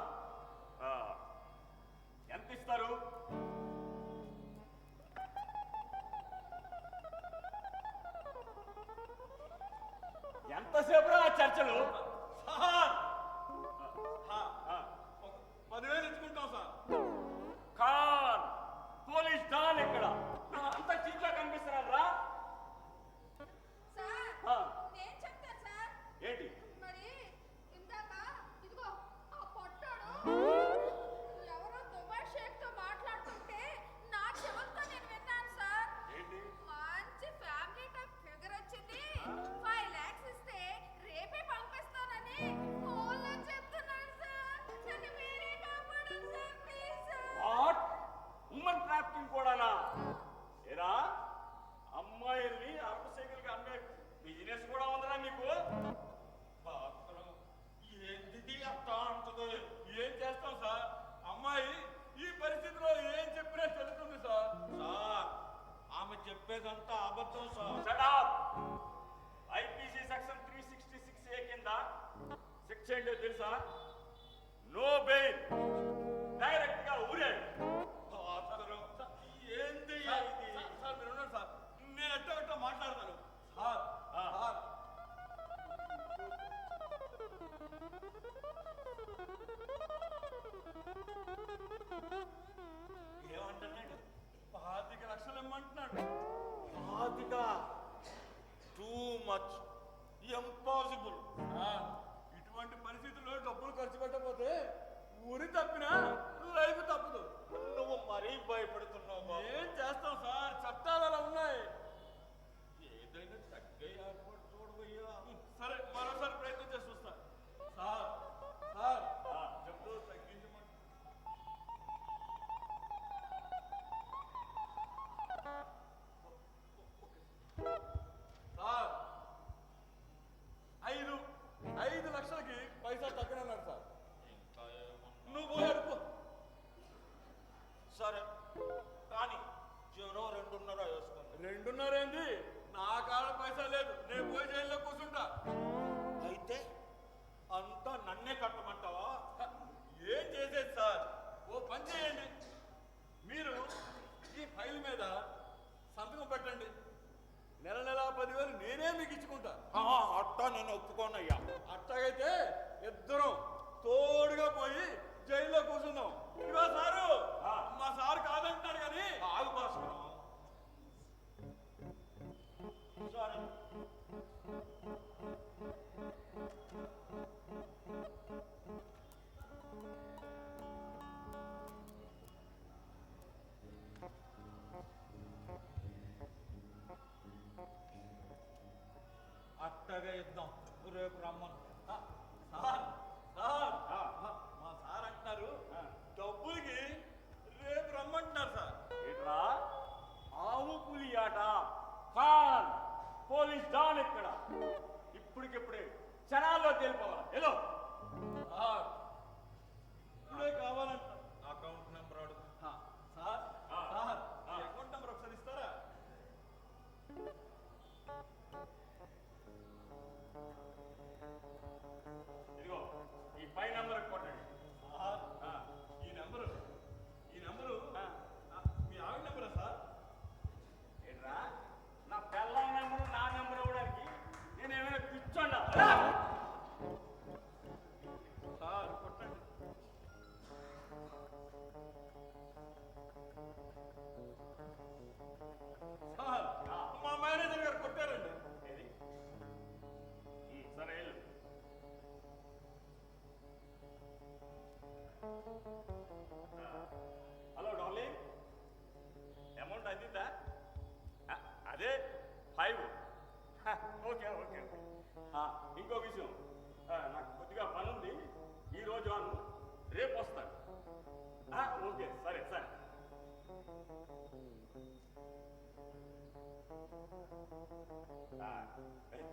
ఎంత ఇస్తారు? ఎంతసేపు ఆ చర్చలు? సార్ 10,000 ఇచ్చుకుంటాం సార్. ఖాన్ పోలీస్ డాన్ ఇక్కడ అంత చీట్లా కనిపిస్తున్నారు రా. సార్ నేను చెప్తాను సార్. ఏంటి? మరి ఇందాక ఇదిగో ఆ పొట్టాడు ఎవరో దుబాయ్ షేక్ తో మాట్లాడుతుంటే నా చెవులతో నేను విన్నాను సార్. ఏంటి? మంచి ఫ్యామిలీ టైప్ ఫిగర్ వచ్చింది, 5 lakhs ఇస్తే రేపే పంపిస్తానని ఫోన్లో చెప్తున్నాడు సార్. నన్ను మీరే కాపాడండి sir, please sir. What? Women trafficking కూడానా? ఏరా, అమ్మాయిల్ని అరకు సైకిల్కి అమ్మే బిజినెస్ కూడా ఉందరా నీకు? మాత్రం ఏంటిది అట్ట అంటది? ఏం చేస్తాం సార్? అమ్మాయి ఈ పరిస్థితిలో ఏం చెప్పినా చెల్లుతుంది సార్. సార్ ఆమె చెప్పేదంతా అబద్ధం sir. Shut up! IPC section 366A కింద శిక్ష ఏంటో తెలుసా? నో బెయిల్, డైరెక్ట్ గా ఊరే. మాత్రం ఏంది సార్, ఇది? సార్ మీరు ఉన్నారు సార్, నేను ఎట్టో మాట్లాడతాను సార్. సార్ ఏమంటున్నాడు? 25 లక్షలు ఇమ్మంటున్నాడు. బాధిగా టూ మచ్, ఇంపాసిబుల్. సార్, ఇటువంటి పరిస్థితుల్లో డబ్బులు ఖర్చు పెట్టకపోతే ఊరి తప్పినా లైఫ్ తప్పదు. నువ్వు మరీ భయపడుతున్నావు బాబు. ఏం చేస్తాం సార్, చట్టాలు అలా ఉన్నాయి. ఏదైనా తగ్గే ఏర్పాటు చూడవయ్యా. సరే, మరోసారి ప్రయత్నం చేసి చూస్తా. సార్ సార్ చెప్పు, తగ్గించమంట. సార్ 5 లక్షలకి పైసా తగ్గనన్నారు సార్. ఇంకా ఏమన్నా? నువ్వు పోయాడు పో. సరే కానీ చెరో 2.5 వేసుకుంది. 2.5 ఏంది? నా కాడ పైసా లేదు, నేను పోయి జైల్లో కూర్చుంటా. అయితే అంతా నన్నే కట్టమంటావా? ఏం చేసేది సార్? ఓ పని చేయండి, మీరు ఈ ఫైల్ మీద సంతకం పెట్టండి, నెల 10,000 నేనే మీకు ఇచ్చుకుంటా. అట్టా నేను ఒప్పుకోనయ్యా. అట్లాగైతే ఇద్దరం తోడుగా పోయి జైల్లో కూర్చుందాం. ఇదిగో సారు, మా సారు కాదంటున్నాడు కానీ ఆగు భాస్కరం. సరే అట్టగా ఇద్దాం. రేపు రమ్మను. సార్ సార్ మా సార్ అంటున్నారు డబ్బులకి రేపు రమ్మంటున్నారు సార్. ఏంట్రా ఆవు పులి ఆట? ఖాన్ పోలీస్ డాన్ ఇక్కడ ఇప్పటికిప్పుడే క్షణాల్లో తెలిపోవాలి. ఏదో సార్ ఇప్పుడే కావాలంట. అకౌంట్ నెంబర్ అడుగు. సార్ సార్ ఈ అకౌంట్ నెంబర్ ఒకసారి ఇస్తారా? ఇదిగో ఈ పై నంబర్ కొట్టండి. సార్ ఈ నెంబరు మీ ఆవిడ నెంబరా సార్? ఏంట్రా నా పెళ్ళాం నెంబరు నా నెంబర్ ఇవ్వడానికి నేను ఏమైనా పిచ్చోండా? సార్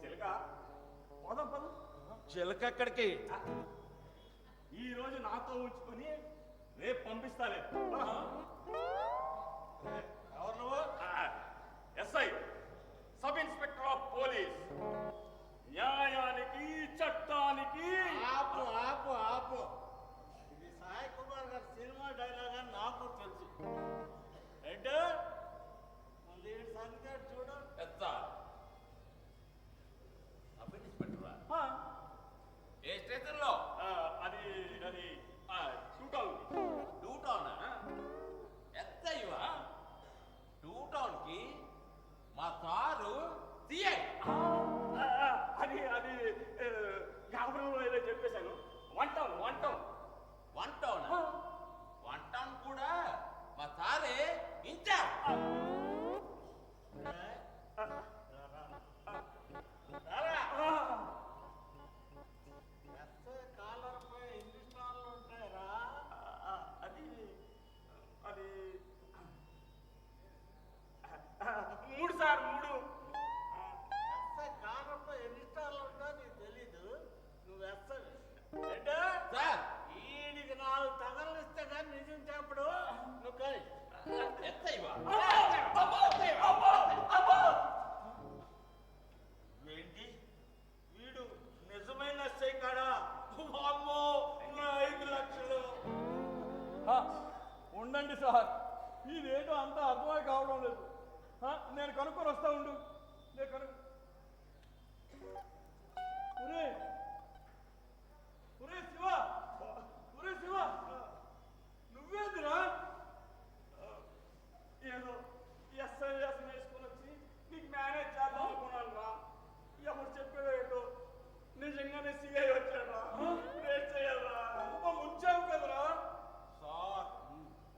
చిలక పోదాం పదం. చిలక ఎక్కడికి? ఈ రోజు నాతో ఉంచుకొని రేపు పంపిస్తాలే. ఎవరు నువ్వు? SI, sub inspector of police. న్యాయానికి చట్టానికి ఆపు ఆపు ఆపు. ఇది సాయి కుమార్ గారి సినిమా డైలాగ్ అని నాకు తెలుసు. ఏంటో ముందు ఈ సంగతి చూడు. ఎత్తా సబ్ ఇన్స్పెక్టరా? ఏ స్టేషన్లో? అది అది టూటౌన్. టూ టౌనా? ఎత్తయ్యవా? టూ టౌన్ కి మా సారు సిఐ. అది అది గాబరంలో ఏదో చెప్పేశాను. One town one town. One town? One town కూడా మా సారే ఇన్ఛార్జ్. ఎస్ఐ కాలర్పై ఎన్ని స్టార్లు ఉంటాయరా? అది అది 3 సార్ 3. ఎస్ఐ కాలర్పై ఎన్ని స్టార్లు ఉంటాయో నీకు తెలీదు. నువ్వు ఎస్ఐ ఏంటో సార్ ఈడికి 4 తగలిస్తే కానీ నిజం చెప్పడు. నువ్వు కానీ ఎత్తయ్యవా? ఏంటి వీడు నిజమైన ఎస్ఐ కాడా? అమ్మో నా 5 లక్షలు. ఉండండి సార్, ఇదేంటో అంత అర్థమై కావడం లేదు. నేను కనుక్కొని వస్తా ఉండు. నేను కనుక్కు శివ, శివ, నువ్వేందిరా? ఏదో ఎస్ఐ వేసుకొని వచ్చి నీకు మేనేజ్ చేద్దాం అనుకున్నాను రా. ఎవరు చెప్పేవేటో నిజంగానే సిఐ వచ్చాడా? రేట్ చేయాలా? ముంచావు కదరా. సార్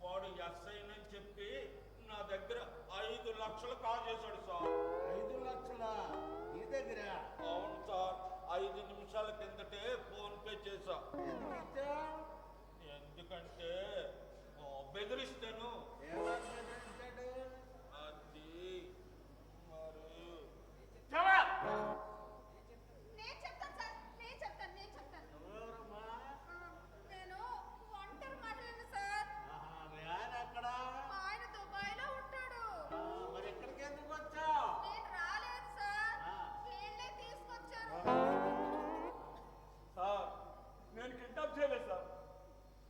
వాడు ఎస్ఐ అని చెప్పి నా దగ్గర 5 లక్షలు కాల్ చేశాడు సార్. 5 లక్షల నీ దగ్గర అవును సార్, 5 నిమిషాల కిందటే ఫోన్ పే చేశా. ఎందుకు ఇచ్చావు? ఎందుకంటే బెదిరిస్తాను. ఎవరు బెదిరించాడు? అది మరి నేను చెప్తాను సార్, నేను చెప్తాను. ఎవరమ్మా? నేను ఒంటరి మహిళను సార్. మీ ఆయన ఎక్కడా? మా ఆయన దుబాయ్లో ఉంటాడు. మరి ఎక్కడికి ఎందుకు వచ్చావు? నేను రాలేదు సార్, వీళ్ళే తీసుకొచ్చారు. సార్ నేను కిడ్నాప్ చేయలేదు సార్.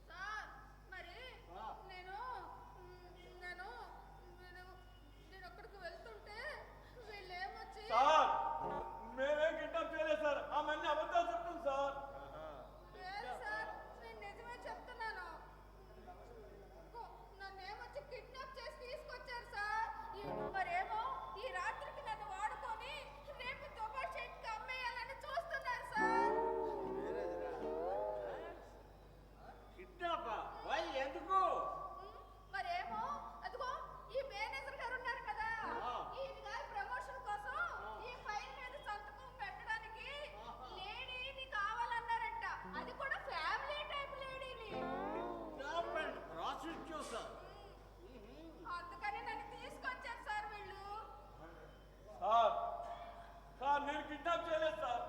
సార్ మరి నేను నేను నేను నేను అక్కడికి వెళ్తుంటే వీళ్ళేమొచ్చి సార్ మేమేం కిడ్నాప్ చేయలేదు సార్. ఆమె అన్ని అబద్ధాలు చెప్తుంది సార్. లేదు సార్, నేను నిజమే చెప్తున్నాను. నన్నేమొచ్చి కిడ్నాప్ చేసి తీసుకొచ్చారు సార్. మరేమో ఈ రాత్రికి నన్ను వాడుకొని రేపు దుబాయ్ షేక్కి అమ్మేయాలని చూస్తున్నారు సార్. కిడ్నాపా? వై ఎందుకు? మరేమో అదిగో ఈ మేనేజర్ గారు ఉన్నారు కదా, ఈయన గారి ప్రమోషన్ కోసం ఈ ఫైల్ మీద సంతకం పెట్టడానికి లేడీని కావాలన్నారంట. అది కూడా ఫ్యామిలీ టైప్ లేడీని. Kidnap and prosecution. అందుకని నన్ను తీసుకొచ్చారు సార్ వీళ్ళు. సార్ నేను కిడ్నాప్ చేయలేదు సార్.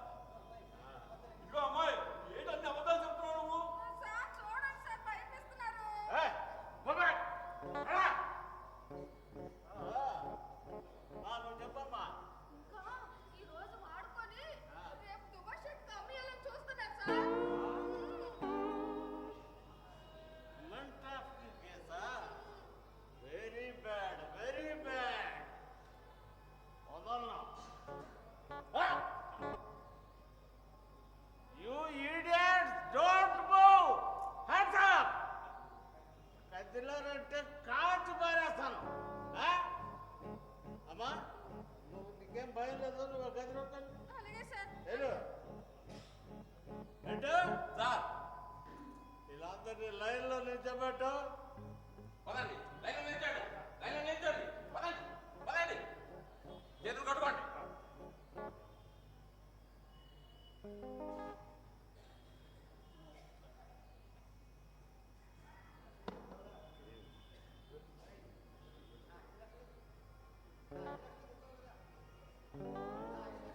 ఇదిగో అమ్మాయి, ఏంటన్ని అబద్ధాలు చెప్తున్నావు నువ్వు? సార్ చూడండి సార్, భయపిస్తున్నారు. నువ్వు చెప్పమ్మా. ఇంకా ఈ రోజు వాడుకొని రేపు దుబాయ్ షేక్కి అమ్మేయాలని చూస్తున్నారు సార్. ఉమెన్ ట్రాఫికింగ్ కేసా? Very bad, very bad. వదలను. You idiots, don't move. Hands up. కదిలారంటే కాల్చి పారేస్తాను. అమ్మా నువ్వు నీకేం భయం లేదు, నువ్వు గదిలోకి అలాగే సార్. వెళ్ళు. ఏంటో సార్ వీళ్ళందరినీ లైన్లో నిల్చోబెట్టు. పదండి, లైన్లో నిల్చోండి, లైన్లో నిల్చోండి, పదండి పదండి, చేతులు కట్టుకోండి.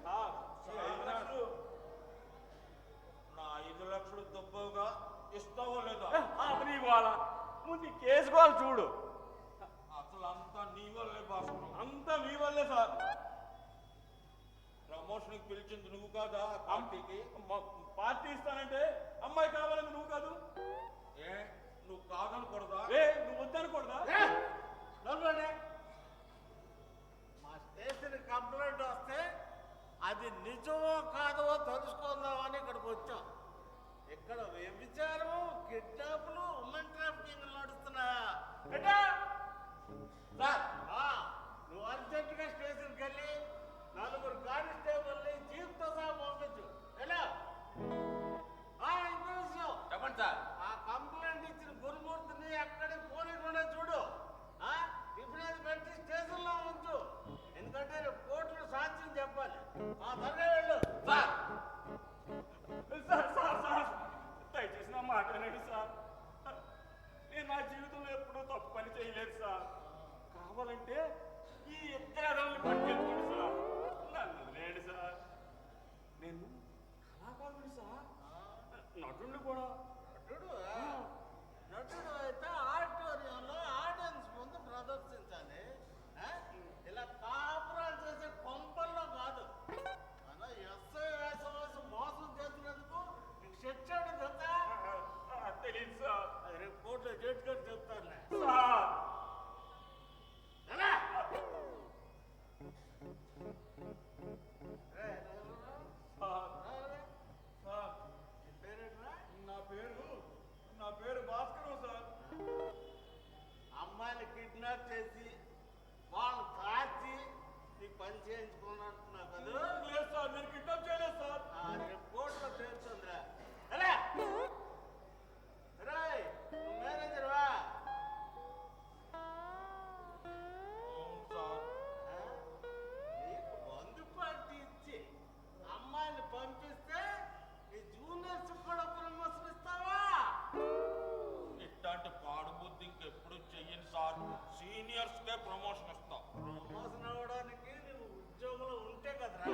సార్, ఈ 5 లక్షలు నా 5 లక్షలు దొబ్బవుగా ఇస్తావో లేదా? నీ వాళ్ళ ముందు ఈ కేసుకోవాలి చూడు. అసలు అంతా నీ వల్లే భాస్కర్. అంతా మీ వల్లే సార్. ప్రమోషన్కి పిలిచింది నువ్వు కాదా పార్టీకి? పార్టీ ఇస్తానంటే అమ్మాయి కావాలని నువ్వు కాదు. ఏ నువ్వు కాదనకూడదా? నువ్వు వద్దనకూడదా? నవ్వండి. మా స్టేషన్ కంప్లైంట్ వస్తే అది నిజమో కాదో తెలుసుకుందామని ఇక్కడికి వచ్చాం. ఇక్కడ వ్యభిచారం, కిడ్నాప్లు, ఉమెన్ ట్రాఫికింగ్ నడుస్తున్నా. సార్ నువ్వు అర్జెంటుగా స్టేషన్కి వెళ్ళి 4 కానిస్టేబుల్ని జీప్తో సహా పంపించు. ఎలా ఇంకో విషయం, చెప్పండి సార్. ఆ కంప్లైంట్ ఇచ్చిన గురుమూర్తిని ఎక్కడికి పోనీకుండా చూడు. టిఫిన్ అది పెట్టి స్టేషన్లో ఉంచు. ఎందుకంటే రేపు కోర్టులో సాక్ష్యం చెప్పాలి. త్వరగా వెళ్ళు. సార్ సార్ సార్ సార్ దయచేసి నా మాట వినండి సార్. నేను నా జీవితంలో ఎప్పుడూ తప్పు పని చేయలేదు సార్. కావాలంటే ఈ ఇద్దరు అదల్ని పట్టుకెళ్ళండి సార్. నన్ను వదిలేయండి సార్. నేను కళాకారుడు సార్, నటుడు కూడా. నటుడు అయితే ఆడిటోరియంలో ఆడియన్స్ ముందు ప్రదర్శించాలి. ఇలా కాపురాలు చేసే కొంపల్లో కాదు. మన ఎస్ఐ వేసవలసి మోసం చేసినందుకు నీకు శిక్ష తెలుసా? తెలియదు సార్. అది రేపు కోర్టులో జడ్జి గారు చెప్తారులే. సార్ ఎలా? సార్ సార్ నీ పేరేంట్రా? నా పేరు భాస్కరం సార్. అమ్మాయిని కిడ్నాప్ చేసి వాళ్ళు కాచి నీ పని చేయించుకున్నట్టున్నా కదా? లేదు సార్, నేను కిడ్నాప్ చేయలేదు సార్. రేపు కోర్టులో చేరుతుందిరా. ఎలా? రేయ్, నువ్వు మేనేజర్వా? అవును సార్. నీకు మందు పార్టీ ఇచ్చి అమ్మాయిని పంపిస్తే నీ జూనియర్స్ కూడా ప్రమోషన్ ఇస్తావా? ఇట్లాంటి పాడు బుద్ధి ఇంకెప్పుడు చెయ్యను సార్. సీనియర్స్కే ప్రమోషన్ ఇస్తా. ప్రమోషన్ అవ్వడానికి నువ్వు ఉద్యోగంలో ఉంటే కదరా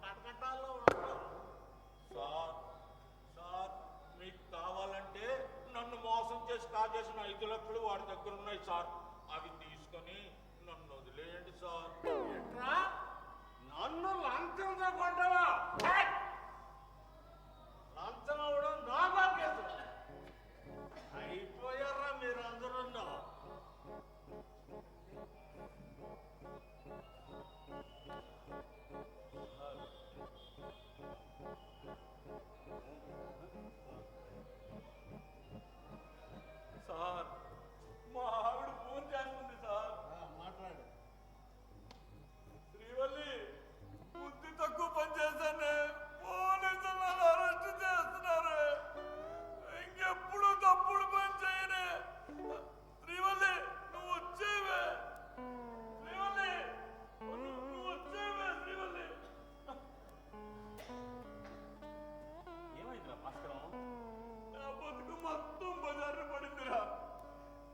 కటకటాల్లో ఉంటావు. సార్ సార్ మీకు కావాలంటే నన్ను మోసం చేసి కాజేసిన 5 లక్షలు వాడి దగ్గర ఉన్నాయి సార్. అవి తీసుకొని నన్ను వదిలేయండి సార్. ఏంట్రా? నన్ను లంచంగా కొంటావా? లంచం అవ్వడం నా బాధ్యత. అయిపోయారా మీరు అందరూ? సార్ మా ఆవిడ ఫోన్ చేస్తుంది సార్. మాట్లాడు. శ్రీవల్లి, బుద్ధి తక్కువ పని చేశానే, పోలీసులు నన్ను అరెస్ట్ చేస్తున్నారు. ఇంకెప్పుడు తప్పుడు పని చేయనే. శ్రీవల్లి నువ్వు వచ్చేవే. శ్రీవల్లి నువ్వు వచ్చేవే. శ్రీవల్లి ఏమైందిరా భాస్కరం? నా బతుకు మొత్తం బజారు పడిందిరా.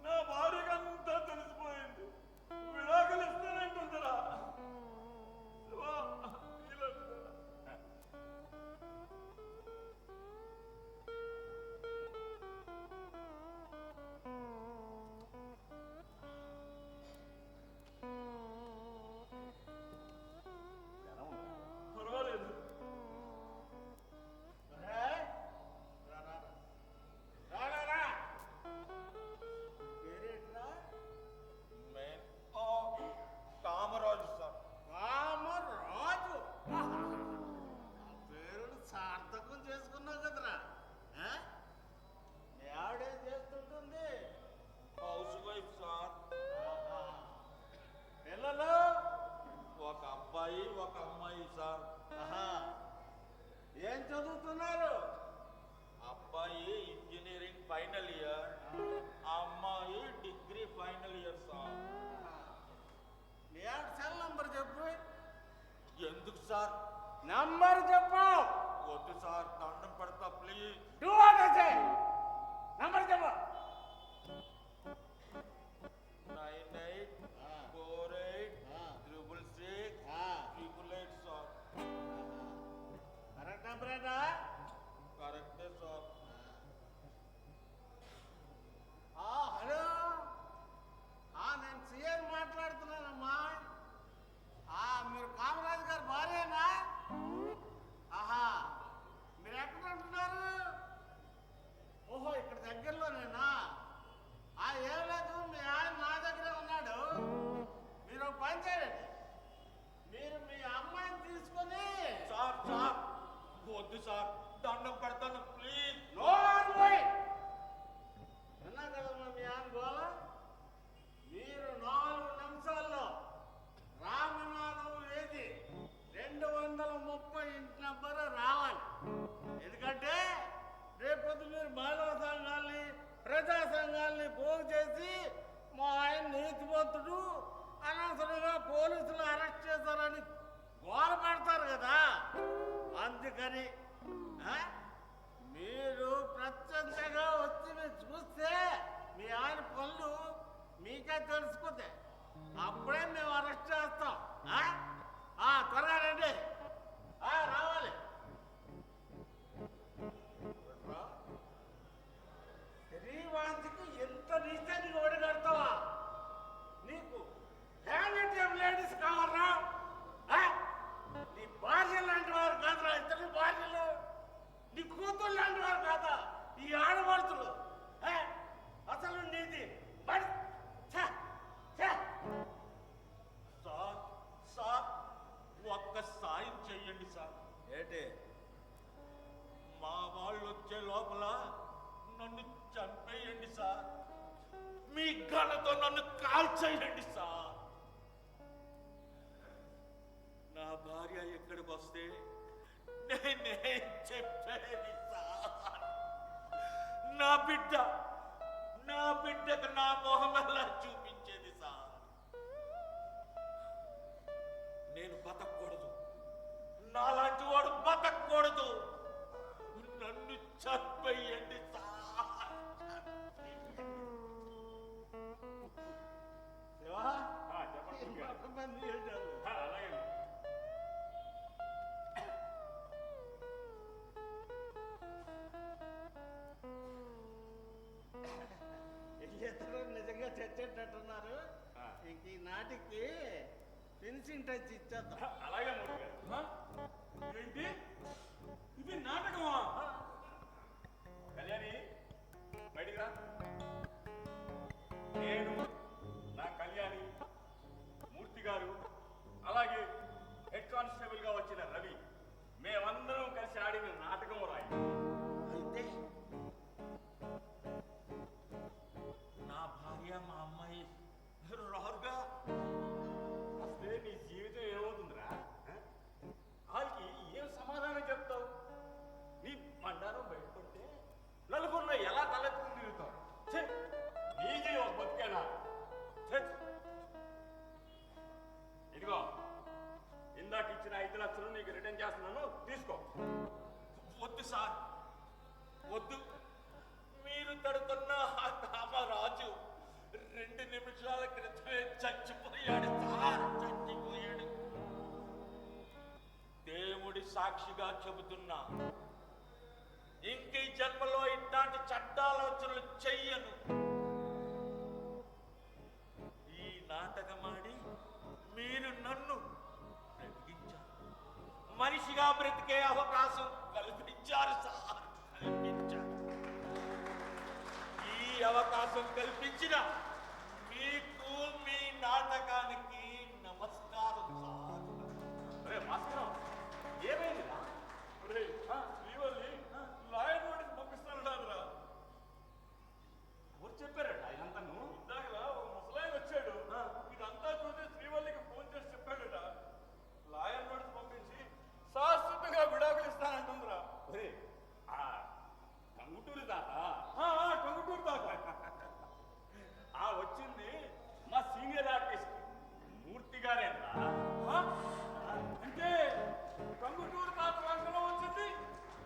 నా భార్యకి అంతా తెలిసిపోయింది. విడాకులు ఇస్తానంటుందిరా. పర్వాలేదు. రేయ్, రా, రా, రా. రా, రా, రా. పేరేంట్రా? కామరాజు సార్. రామరాజు. ఆ పేరును సార్థకం చేసుకున్నావు కదరా. మీ ఆవిడేం చేస్తుంటుంది? House wife sir. ఆహా. పిల్లలు? ఒక అబ్బాయి ఒక అమ్మాయి సార్. ఆహా. ఏం చదువుతున్నారు? అబ్బాయి ఇంజనీరింగ్ ఫైనల్ ఇయర్, అమ్మాయి డిగ్రీ ఫైనల్ ఇయర్ సార్. మీ ఆవిడ సెల్ నంబర్ చెప్పు. ఎందుకు సార్? నంబర్ చెప్పు. వద్దు సార్, దండం పెడతా please. Do what I say. Number చెప్పు. 98486666 పోగు చేసి మా ఆయన నీతిమంతుడు అనవసరంగా పోలీసులు అరెస్ట్ చేశారని గోల పెడతారు కదా. అందుకని ఆ? మీరు ప్రత్యక్షంగా వచ్చి మీరు చూస్తే మీ ఆయన పనులు మీకే తెలుసుకుంటే అప్పుడే మేము అరెస్ట్ చేస్తాం. త్వరగా రండి. రావాలి. శ్రీవాంతికి ఎంత నీచాన్ని ఓడిగడతావా? నీకు హ్యాండ్ లేడీస్ కావాలరా? నీ భార్య లాంటి వారు కాదురా ఇద్దరు భార్యలు. నీ కూతురు లాంటి వారు కాదా ఈ ఆడపడుతులు? అసలు నీది సార్ సార్ ఒక్క సాయం చెయ్యండి సార్. ఏంటి? మా వాళ్ళు వచ్చే లోపల నన్ను చంపేయండి సార్. మీ గళ్ళతో నన్ను కాల్చేయండి సార్. నా భార్య ఎక్కడికి వస్తే నేనే చెప్పేది సార్. నా బిడ్డకు నా మొహం ఎలా చూపించేది సార్. నేను బతకూడదు, నాలాంటి వాడు బతకూడదు. నన్ను చంపేయండి సార్. ఇద్దరు నిజంగా చచ్చేటట్టున్నారు. ఇంక ఈ నాటికి ఫినిషింగ్ టచ్ ఇచ్చేద్దాం. అలాగే మూర్తి గారు. ఏంటి ఇది నాటకమా? కళ్యాణి బయటికి రా. నేను నా కళ్యాణి, మూర్తి గారు, అలాగే హెడ్ కానిస్టేబుల్ గా వచ్చిన రవి, మేమందరం కలిసి ఆడిన నాటకం రాయి. అయితే నా భార్య మా అమ్మాయి రారుగా. అసలే నీ జీవితం ఏమవుతుందిరా? వాళ్ళకి ఏం సమాధానం చెప్తావు? నీ బండారం బయటపడితే నలుగురిలో ఎలా తలెత్తుకుని తిరుగుతావు? ఛే, నీ జీవం బతికేనా? ఛే. ఇదిగో ఇందాక ఇచ్చిన 5 లక్షలు నీకు రిటర్న్ చేస్తున్నాను, తీసుకో. వద్దు సార్, వద్దు. మీరు తడుతున్న ఆ కామరాజు 2 నిమిషాల క్రితమే చచ్చిపోయాడు సార్. చచ్చిపోయాడు. దేవుడి సాక్షిగా చెబుతున్నా, ఇంక ఈ జన్మలో ఇట్లాంటి చట్టాలోచనలు చెయ్యను. ఈ నాటకమాడి మీరు నన్ను బ్రతికించారు, మనిషిగా బ్రతికే అవకాశం కల్పించారు సార్. కల్పించారు. ఈ అవకాశం కల్పించిన మీకు మీ నాటకానికి నమస్కారం సార్. అరే భాస్కరం, ఏమైందిరా? ఒరే, శ్రీవల్లి లాయర్ నోటీస్ పంపిస్తానరా. ఎవరు చెప్పారట ఇదంతా? ఇందాకలా ఒక ముసలాయన వచ్చాడు. ఇదంతా చూసి శ్రీవల్లికి ఫోన్ చేసి చెప్పాడట. లాయర్ నోటీస్ పంపించి శాశ్వతంగా విడాకులు ఇస్తానంటుందిరా. ఒరే, టంగుటూరి తాత. టంగుటూరి తాత వచ్చింది మా సీనియర్ ఆర్టిస్ట్ మూర్తి గారేనా? అంటే టంగుటూరి తాత వంశంలో వచ్చింది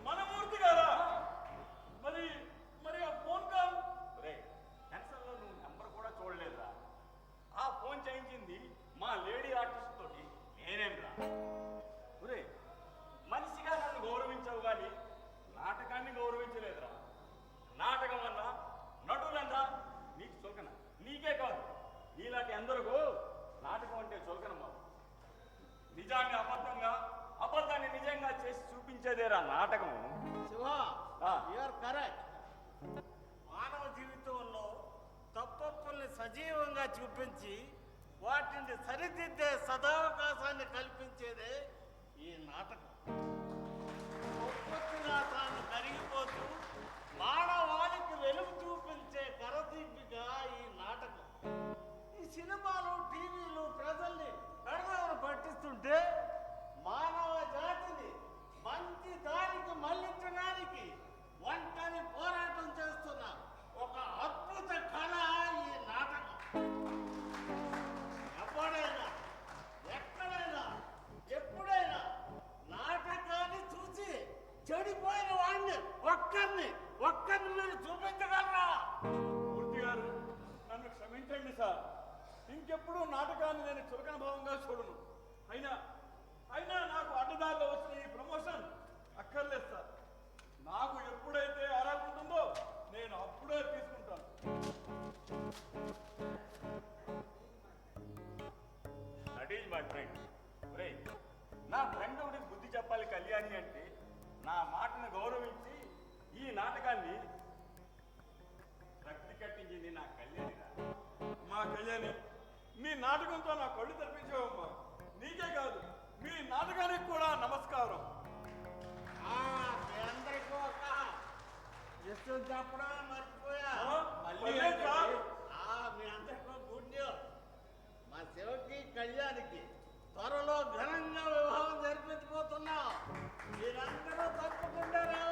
మన మూర్తి గారా? మరి ఆ ఫోన్ కాల్? రే, టెన్షన్లో నువ్వు నెంబర్ కూడా చూడలేదురా. ఆ ఫోన్ చేయించింది మా లేడీ ఆర్టిస్ట్ తోటి నేనేంరా. ఒరే, మనిషిగా నన్ను గౌరవించావు కానీ నాటకాన్ని గౌరవించలేదురా. నాటకం అన్నా, నటులన్నా నీకు చులకన. నీకే కాదు, నీలాంటి అందరికీ నాటకం అంటే చులకనమ్మా. నిజాన్ని అబద్ధంగా, అబద్ధాన్ని నిజంగా చేసి చూపించేదేరా నాటకం. Shiva, you're correct. మానవ జీవితంలో తప్పొప్పుల్ని సజీవంగా చూపించి వాటిని సరిదిద్దే సదావకాశాన్ని కల్పించేదే ఈ నాటకం. ఒక్కొక్కగా తాను కరిగిపోతూ మానవాళికి వెలుగు చూపించే కరదీపిగా ఈ నాటకం. ఈ సినిమాలు, టీవీలు ప్రజల్ని పెడదామని పట్టిస్తుంటే మానవ జాతిని మంచి దారికి మళ్లించడానికి ఒంటరి పోరాటం చేస్తున్న ఒక అద్భుత కళ వాడిని ఒక్కరిని మీరు చూపించగలరా? మూర్తి గారు నన్ను క్షమించండి సార్. ఇంకెప్పుడు నాటకాన్ని నేను చులకన భావంగా చూడను. అయినా నాకు అడ్డదారిలో వచ్చిన ఈ ప్రమోషన్ అక్కర్లేదు సార్. నాకు ఎప్పుడైతే అర్హత ఉంటుందో నేను అప్పుడే తీసుకుంటాను. That is my friend. నా ఫ్రెండ్ ఒకటి బుద్ధి చెప్పాలి కళ్యాణి అంటే నా మాటను గౌరవించి ఈ నాటకాన్ని రక్తి కట్టించింది నా కళ్యాణిరా. మా కళ్యాణి నీ నాటకంతో నా కళ్ళు తెరిపించావమ్మా. నీకే కాదు మీ నాటకానికి కూడా నమస్కారం. మీ అందరికీ ఒక విషయం చెప్పడం మర్చిపోయా. ఆ? పర్లేదు సార్. మీ అందరికీ గుడ్ న్యూస్. మా శివకి కళ్యాణికి త్వరలో ఘనంగా వివాహం జరిపించబోతున్నాం. మీరందరూ తప్పకుండా రావాలి.